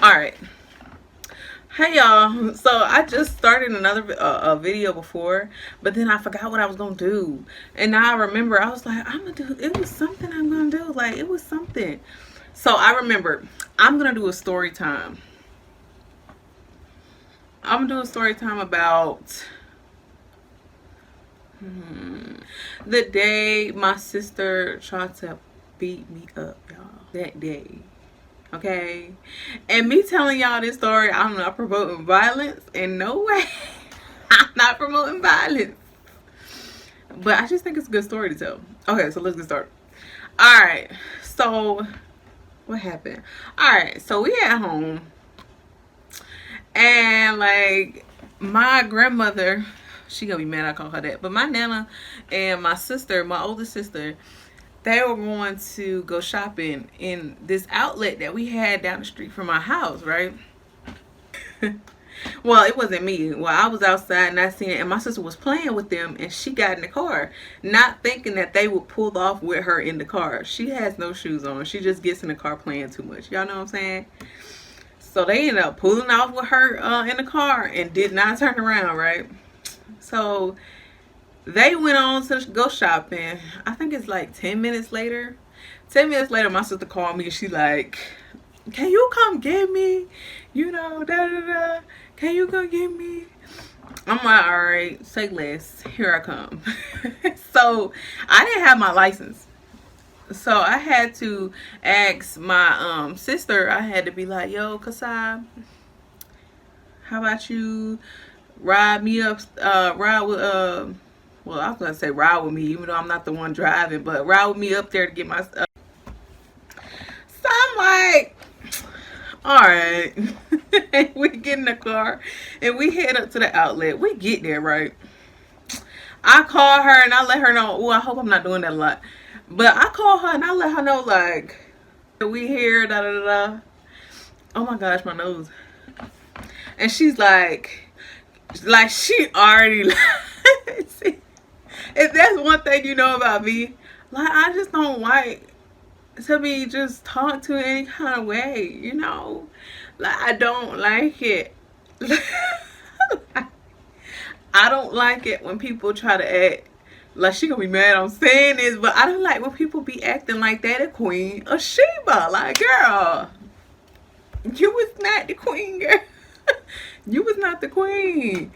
All right. Hey y'all. So I just started another video before, but then I forgot what I was gonna do, and now I remember. I was like, I'm gonna do. It was something I'm gonna do. Like it was something. So I remember I'm gonna do a story time. I'm gonna do a story time about the day my sister tried to beat me up, y'all. That day. Okay, and me telling y'all this story, I'm not promoting violence in no way. I'm not promoting violence, but I just think it's a good story to tell. Okay, so let's get started. All right, so what happened? All right, so we at home, and like my grandmother, she gonna be mad I call her that, but my nana and my sister, my older sister, they were going to go shopping in this outlet that we had down the street from our house, right? Well, it wasn't me. Well, I was outside and I seen it, and my sister was playing with them, and she got in the car, not thinking that they would pull off with her in the car. She has no shoes on. She just gets in the car playing too much. Y'all know what I'm saying? So they ended up pulling off with her in the car and did not turn around, right? So they went on to go shopping. I think it's like 10 minutes later. 10 minutes later, my sister called me and she like, can you come get me? You know, da da da. Can you come get me? I'm like, all right, say less. Here I come. So I didn't have my license. So I had to ask my sister. I had to be like, yo, Kasai, how about you ride me up, ride with, well, I was gonna say ride with me, even though I'm not the one driving, but ride with me up there to get my stuff. So I'm like, all right. We get in the car and we head up to the outlet. We get there, right? I call her and I let her know. Oh, I hope I'm not doing that a lot, but I call her and I let her know, like, we here, da da da da. Oh my gosh, my nose. And she's like she already. See, if that's one thing you know about me, like I just don't like to be just talked to any kind of way, you know? Like I don't like it. I don't like it when people try to act like she gonna be mad I'm saying this, but I don't like when people be acting like that a Queen of Sheba. Like, girl, you was not the queen, girl. You was not the queen.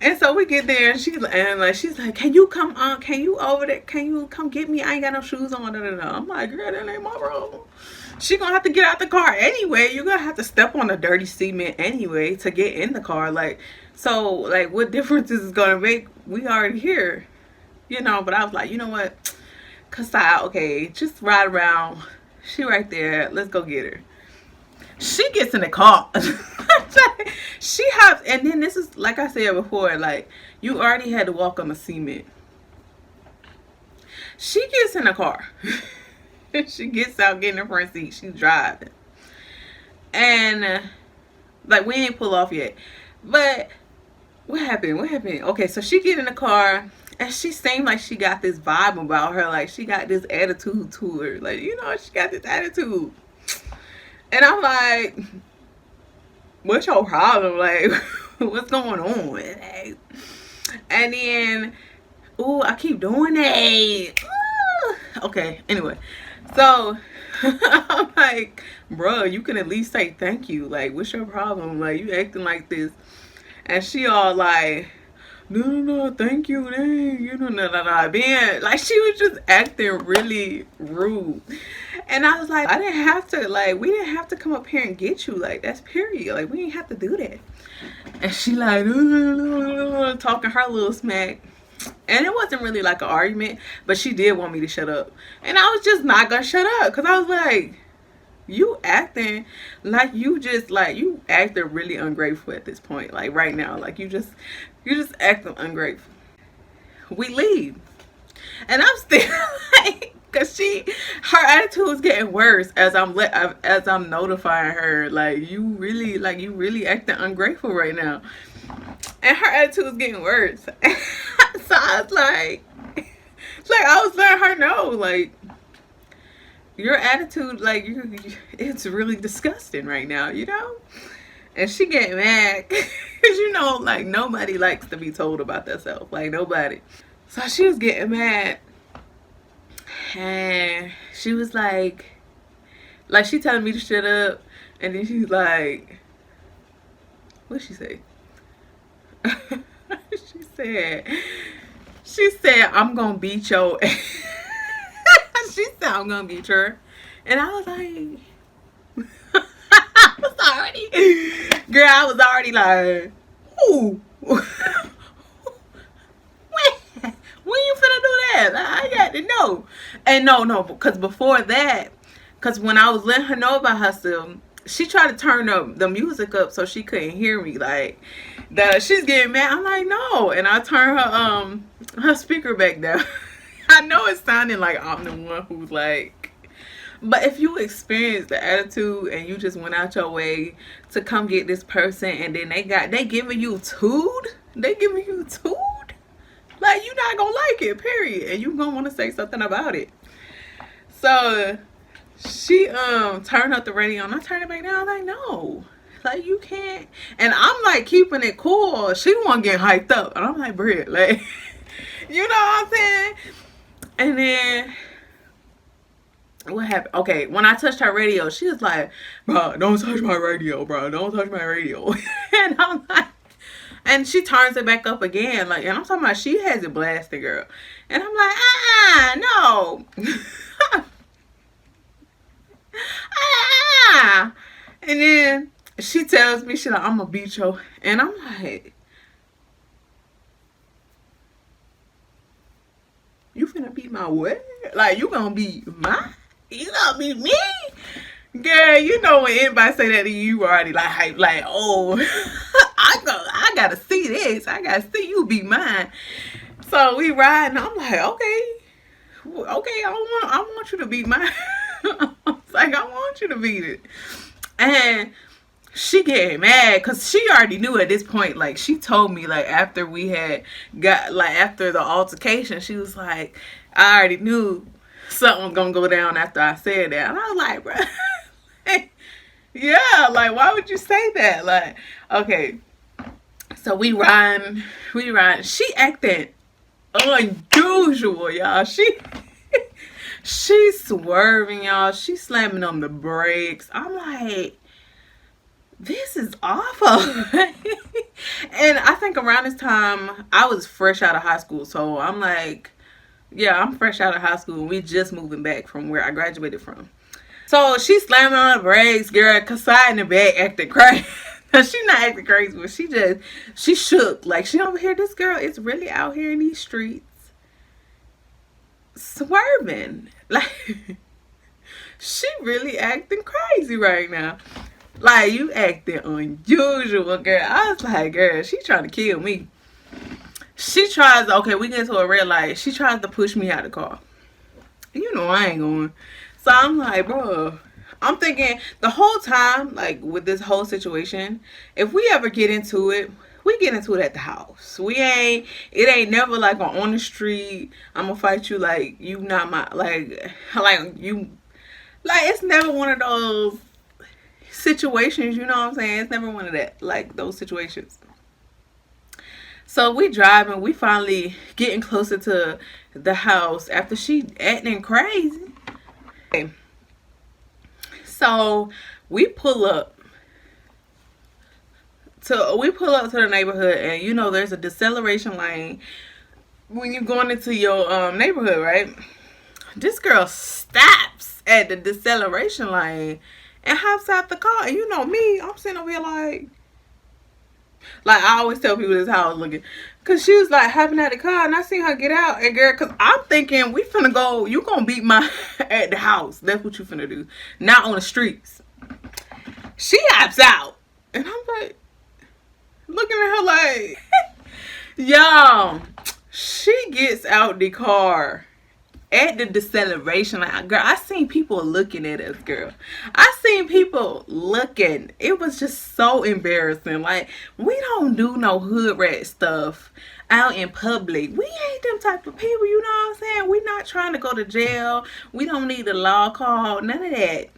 And so we get there and she's like, can you come on? Can you over there? Can you come get me? I ain't got no shoes on. Da, da, da. I'm like, girl, that ain't my problem. She gonna have to get out the car anyway. You're gonna have to step on the dirty cement anyway to get in the car. Like, so like what difference is it gonna make? We already here. You know, but I was like, you know what? Kasai, okay, just ride around. She right there. Let's go get her. She gets in the car. She hops, and then this is like I said before, like you already had to walk on the cement. She gets in the car. She gets out, get in the front seat. She's driving, and like we ain't pull off yet. But what happened? What happened? Okay, so she get in the car, and she seemed like she got this vibe about her. Like she got this attitude to her. Like, you know, she got this attitude. And I'm like, what's your problem? Like, what's going on? Like, and then, ooh, I keep doing that. Okay, anyway. So, I'm like, bro, you can at least say thank you. Like, what's your problem? Like, you acting like this. And she all like, no, thank you, dang, you know, being like, she was just acting really rude. And I was like, I didn't have to, like, we didn't have to come up here and get you, like, that's period, like, we didn't have to do that. And she like talking her little smack, and it wasn't really like an argument, but she did want me to shut up, and I was just not gonna shut up, because I was like, you acting like you acting really ungrateful at this point, like right now, like you just acting ungrateful. We leave, and I'm still like, cause her attitude was getting worse as I'm notifying her, like you really acting ungrateful right now, and her attitude was getting worse. So I was like I was letting her know, like, your attitude, like, it's really disgusting right now, you know? And she get mad because, you know, like, nobody likes to be told about themselves. Like, nobody. So she was getting mad. And she was like, she telling me to shut up. And then she's like, what'd she say? she said, I'm gonna beat your ass. She said, I'm gonna beat her. And I was like, I was already like, ooh. When you finna do that? I got to know. And no, because before that, because when I was letting her know about herself, she tried to turn the music up so she couldn't hear me. Like, she's getting mad. I'm like, no. And I turn her speaker back down. I know it's sounding like I'm the one who's like, but if you experience the attitude and you just went out your way to come get this person, and then they giving you tood, like, you not gonna like it, period, and you gonna want to say something about it. So she turned up the radio and I turned it back down. I'm like, no, like, you can't. And I'm like keeping it cool. She wasn't getting hyped up, and I'm like, Britt, like, you know what I'm saying? And then what happened? Okay, when I touched her radio, she was like, bro, don't touch my radio, bro. Don't touch my radio. And I'm like, and she turns it back up again. Like, and I'm talking about she has it blasted, girl. And I'm like, no. And then she tells me, she's like, I'm gonna beat you. And I'm like, you finna beat my what? Like, you gonna beat you gonna beat me? Girl, you know when anybody say that to you, you already like hype, like, oh, I gotta see this. I gotta see you beat mine. So we ride, and I'm like, okay, I want you to beat mine. I was like, I want you to beat it. And she getting mad because she already knew at this point. Like, she told me, like, after we had got, like, after the altercation, she was like, I already knew something was gonna go down after I said that. And I was like, bro, yeah, like, why would you say that? Like, okay, so we riding. She acting unusual, y'all. She's swerving, y'all. She's slamming on the brakes. I'm like, this is awful. And I think around this time, I was fresh out of high school. So I'm like, yeah, I'm fresh out of high school. And we just moving back from where I graduated from. So she's slamming on the brakes, girl. Kasai in the back acting crazy. She not acting crazy, but she shook. Like, she over here, this girl is really out here in these streets swerving. Like, she really acting crazy right now. Like, you acting unusual, girl. I was like, girl, she trying to kill me. She tries, okay, we get to a red light. She tries to push me out of the car. You know I ain't going. So I'm like, bro, I'm thinking the whole time, like, with this whole situation, if we ever get into it, we get into it at the house. It ain't never like on the street. I'm gonna fight you like you not my, like you, like, it's never one of those situations, you know what I'm saying? It's never one of that, like, those situations. So we driving, we finally getting closer to the house after she acting crazy. Okay. So we pull up to the neighborhood, and you know there's a deceleration lane when you're going into your neighborhood, right? This girl stops at the deceleration lane and hops out the car. And you know me, I'm sitting over here like I always tell people this is how I was looking. Cause she was like hopping out the car, and I seen her get out. And girl, cause I'm thinking we finna go, you gonna beat my at the house. That's what you finna do. Not on the streets. She hops out. And I'm like, looking at her like, y'all, she gets out the car at the deceleration line. Girl, I seen people looking at us, girl. I seen people looking. It was just so embarrassing. Like, we don't do no hood rat stuff out in public. We ain't them type of people, you know what I'm saying? We not trying to go to jail. We don't need a law call, none of that.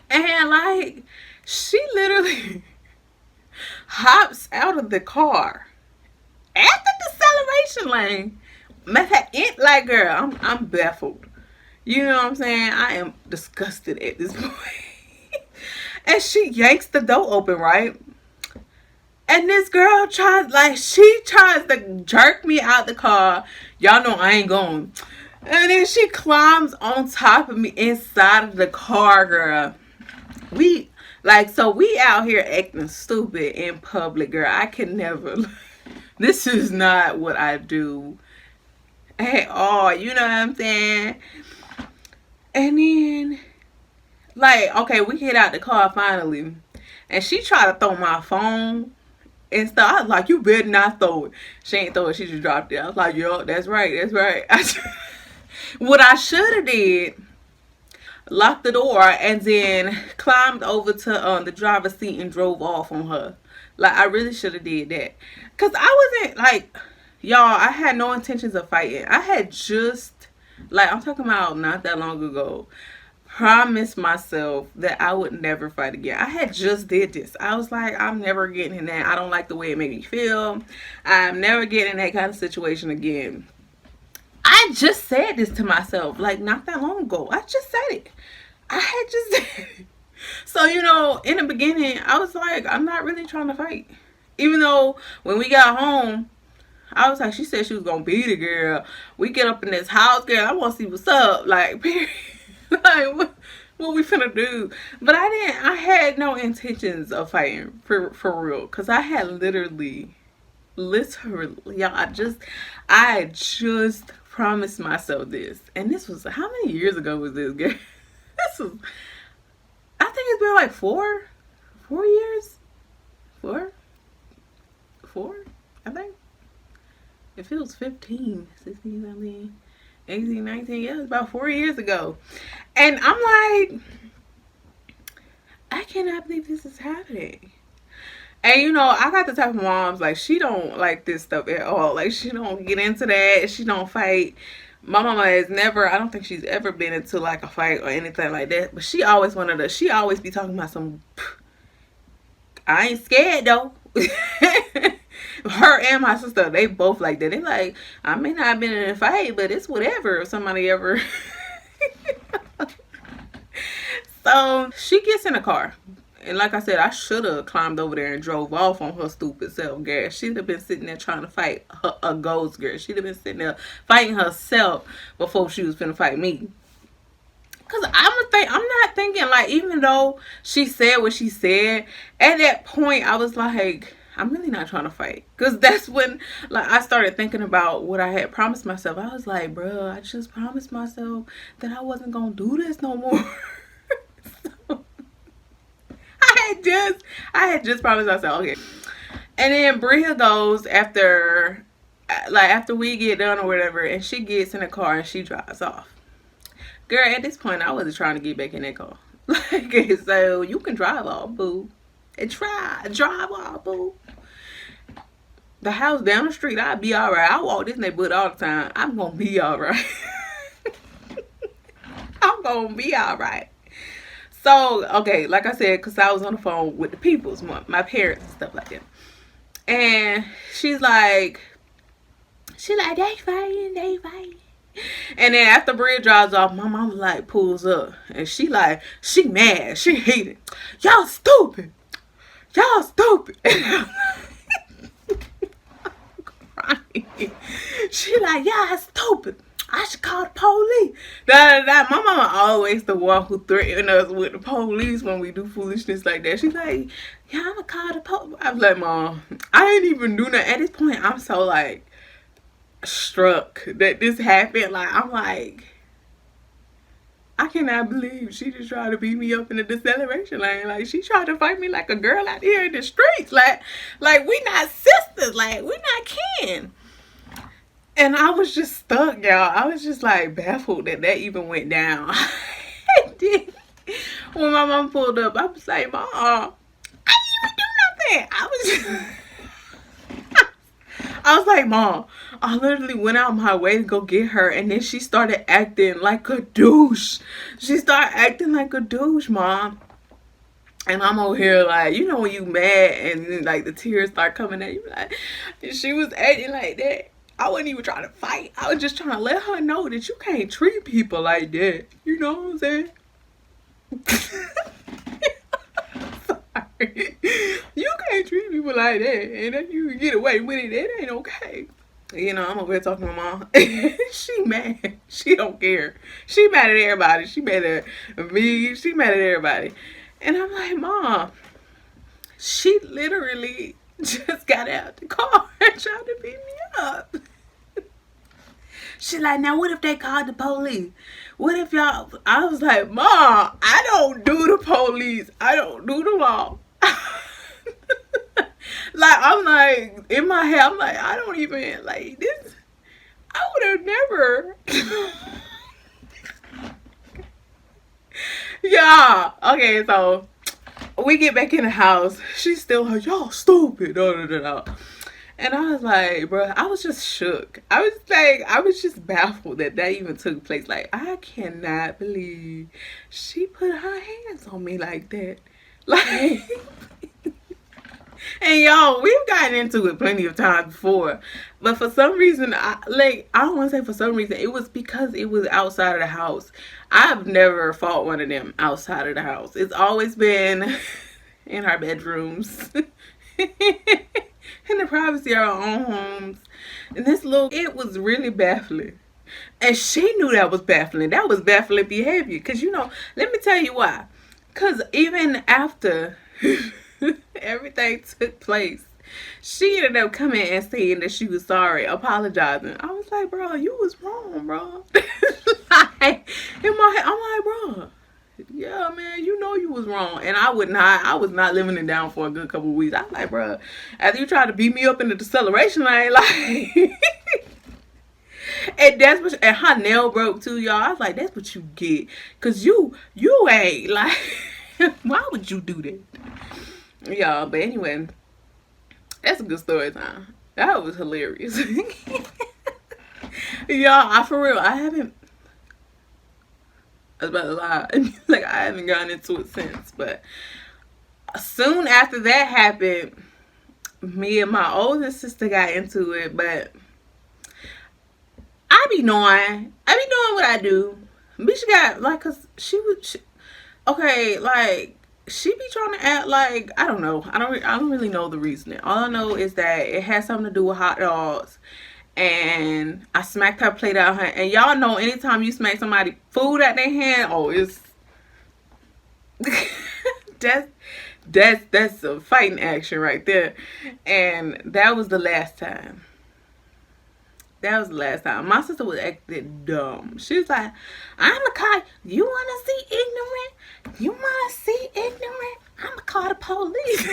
And like, she literally hops out of the car at the deceleration lane. Matter of fact, it like, girl, I'm baffled. You know what I'm saying? I am disgusted at this point. And she yanks the door open, right? And this girl she tries to jerk me out the car. Y'all know I ain't going. And then she climbs on top of me inside of the car, girl. We out here acting stupid in public, girl. I can never. This is not what I do at all. You know what I'm saying? And then, like, okay, we get out the car finally. And she tried to throw my phone and stuff. I was like, you better not throw it. She ain't throw it. She just dropped it. I was like, yo, that's right. That's right. What I should have did, locked the door and then climbed over to the driver's seat and drove off on her. Like, I really should have did that. Because I wasn't, like, y'all, I had no intentions of fighting. I had just, like, I'm talking about not that long ago, promised myself that I would never fight again. I had just did this. I was like, I'm never getting in that. I don't like the way it made me feel. I'm never getting in that kind of situation again. I just said this to myself, like, not that long ago. I just said it. I had just said it. So, you know, in the beginning, I was like, I'm not really trying to fight. Even though when we got home, I was like, she said she was going to beat a girl. We get up in this house, girl. I want to see what's up. Like, period. Like, what we finna do? But I had no intentions of fighting for real. Because I had literally, y'all, I just promised myself this. And this was, how many years ago was this, girl? This was, I think it's been like 4 years. Four, I think. It feels 15, 16, 17, 18, 19. Yeah, it was about 4 years ago. And I'm like, I cannot believe this is happening. And you know, I got the type of moms, like, she don't like this stuff at all. Like, she don't get into that. She don't fight. My mama has never, I don't think she's ever been into like a fight or anything like that. But she always she always be talking about some, I ain't scared though. Her and my sister, they both like that. They like, I may not have been in a fight, but it's whatever if somebody ever. So she gets in the car. And like I said, I should have climbed over there and drove off on her stupid self, girl. She'd have been sitting there trying to fight a ghost, girl. She'd have been sitting there fighting herself before she was finna fight me. Because I'm not thinking, like, even though she said what she said, at that point, I was like, I'm really not trying to fight. Because that's when, like, I started thinking about what I had promised myself. I was like, bruh, I just promised myself that I wasn't going to do this no more. So, I had just promised myself, okay. And then Bria goes after we get done or whatever, and she gets in the car and she drives off. Girl, at this point, I wasn't trying to get back in that car. Like, so you can drive off, boo. And drive off, boo. The house down the street, I'll be alright. I walk this neighborhood all the time. I'm gonna be alright. I'm gonna be alright. So, okay, like I said, because I was on the phone with the peoples, my parents and stuff like that. And she's like, they fighting. And then after Bria drives off, my mama like pulls up. And she mad. She hated. Y'all stupid. And I'm crying. She like, y'all stupid. I should call the police. My mama always the one who threatened us with the police when we do foolishness like that. She's like, yeah, I'm gonna call the police. I was like, Mom, I ain't even do that. At this point, I'm so like struck that this happened. Like, I'm like, I cannot believe she just tried to beat me up in the deceleration lane. Like, she tried to fight me like a girl out here in the streets. Like we not sisters. Like, we not kin. And I was just stuck, y'all. I was just like baffled that even went down. When my mom pulled up, I was like, Mom, I didn't even do nothing. I was like, Mom, I literally went out my way to go get her, and then she started acting like a douche. She started acting like a douche, Mom. And I'm over here like, you know when you mad and then like the tears start coming at you, like, and she was acting like that. I wasn't even trying to fight. I was just trying to let her know that you can't treat people like that. You know what I'm saying? Sorry. You can't treat people like that. And then you get away with it. It ain't okay. You know, I'm over here talking to my mom. She mad. She don't care. She mad at everybody. She mad at me. She mad at everybody. And I'm like, Mom, she literally just got out the car and tried to beat me up. She like, now what if they called the police? What if y'all... I was like, Mom, I don't do the police. I don't do the law. Like, I'm like, in my head, I'm like, I don't even, like, this... I would have never... Yeah. Okay, so we get back in the house. She's still like, y'all stupid. Da, da, da, da. And I was like, bro, I was just shook. I was just baffled that even took place. Like, I cannot believe she put her hands on me like that. Like, and y'all, we've gotten into it plenty of times before. But for some reason, I don't want to say for some reason, it was because it was outside of the house. I've never fought one of them outside of the house. It's always been in our bedrooms. In the privacy of our own homes. And it was really baffling. And she knew that was baffling. That was baffling behavior. Because, you know, let me tell you why. Because even after everything took place, she ended up coming and saying that she was sorry, apologizing. I was like, bro, you was wrong, bro. Like, in my head, I'm like, bro, yeah, man, you know you was wrong. And I was not living it down for a good couple of weeks. I was like, bro, after you tried to beat me up in the deceleration lane, like, and that's what, and her nail broke too, y'all. I was like, that's what you get. Cause you ain't, like, why would you do that? Y'all, but anyway, that's a good story time. That was hilarious. Y'all, for real, I was about to lie. Like, I haven't gotten into it since. But soon after that happened, me and my older sister got into it. But I be knowing what I do. Bitch got, like, cause okay, like, she be trying to act like, I don't know. I don't really know the reasoning. All I know is that it has something to do with hot dogs. And I smacked her plate out of her. And y'all know anytime you smack somebody food out their hand, oh, it's that's a fighting action right there. And that was the last time. That was the last time. My sister was acting dumb. She was like, I'm a call. You want to see ignorant? You want to see ignorant? I'm going to call the police.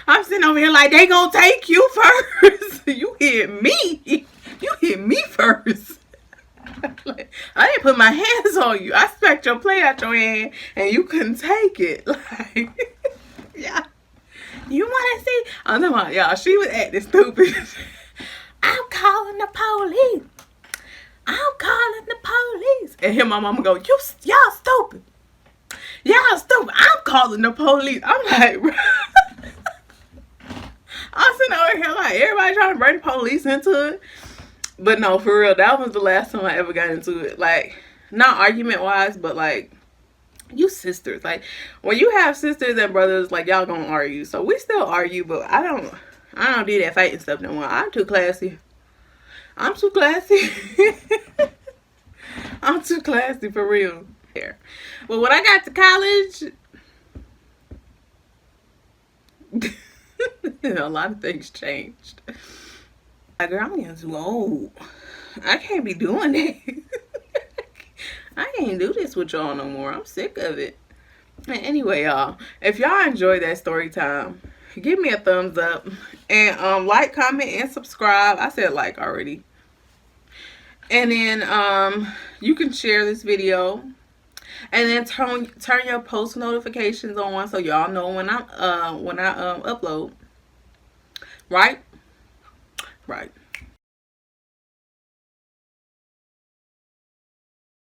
I'm sitting over here like, they gonna take you first. You hit me. You hit me first. Like, I didn't put my hands on you. I smacked your plate out your hand and you couldn't take it. Like, yeah. You want to see? I'm talking about, y'all, she was acting stupid. I'm calling the police. I'm calling the police. And here my mama go, y'all stupid. Y'all stupid. I'm calling the police. I'm like, bro. I'm sitting over here like, everybody trying to bring the police into it. But no, for real, that was the last time I ever got into it. Like, not argument wise, but like, you sisters. Like, when you have sisters and brothers, like, y'all gonna argue. So we still argue, but I don't do that fighting stuff no more. I'm too classy. I'm too classy. I'm too classy for real. But when I got to college, a lot of things changed. Like, girl, I'm getting too old. I can't be doing that. I can't do this with y'all no more. I'm sick of it. And anyway, y'all, if y'all enjoyed that story time, give me a thumbs up and like, comment, and subscribe. I said like already. And then you can share this video. And then turn your post notifications on so y'all know when I upload. Right? Right.